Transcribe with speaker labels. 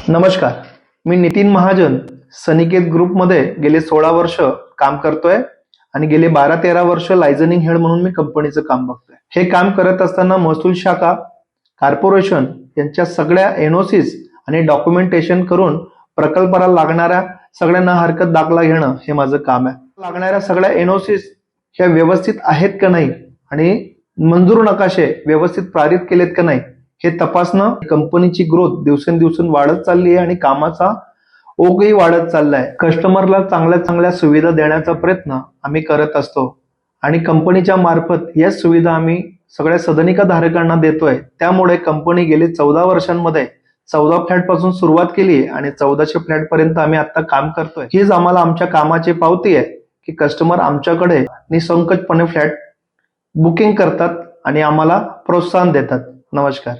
Speaker 1: नमस्कार, मी नितीन महाजन सनिकेत ग्रुपमध्ये गेले 16 वर्ष काम करतोय आणि गेले 12-13 वर्ष लायझनिंग हेड म्हणून मी कंपनीचं काम बघतोय. हे काम करत असताना महसूल शाखा, कॉर्पोरेशन यांच्या सगळ्या एनओसीस आणि डॉक्युमेंटेशन करून प्रकल्पाला लागणाऱ्या सगळ्यांना हरकत दाखला घेणं हे माझं काम आहे. लागणाऱ्या सगळ्या एनओसीस ह्या व्यवस्थित आहेत का नाही आणि मंजूर नकाशे व्यवस्थित पारित केलेत का नाही हे तपासणं. कंपनीची ग्रोथ दिवसेंदिवस वाढत चालली आहे आणि कामाचा ओघही वाढत चाललाय. कस्टमरला चांगल्या चांगल्या सुविधा देण्याचा प्रयत्न आम्ही करत असतो आणि कंपनीच्या मार्फत या सुविधा आम्ही सगळ्या सदनिका धारकांना देतोय. त्यामुळे कंपनी गेले 14 वर्षांमध्ये 14 फ्लॅट पासून सुरुवात केली आहे आणि 1400 फ्लॅट पर्यंत आम्ही आता काम करतोय. हीच आम्हाला आमच्या कामाची पावती आहे की कस्टमर आमच्याकडे निसंकोचपणे फ्लॅट बुकिंग करतात आणि आम्हाला प्रोत्साहन देतात. नमस्कार.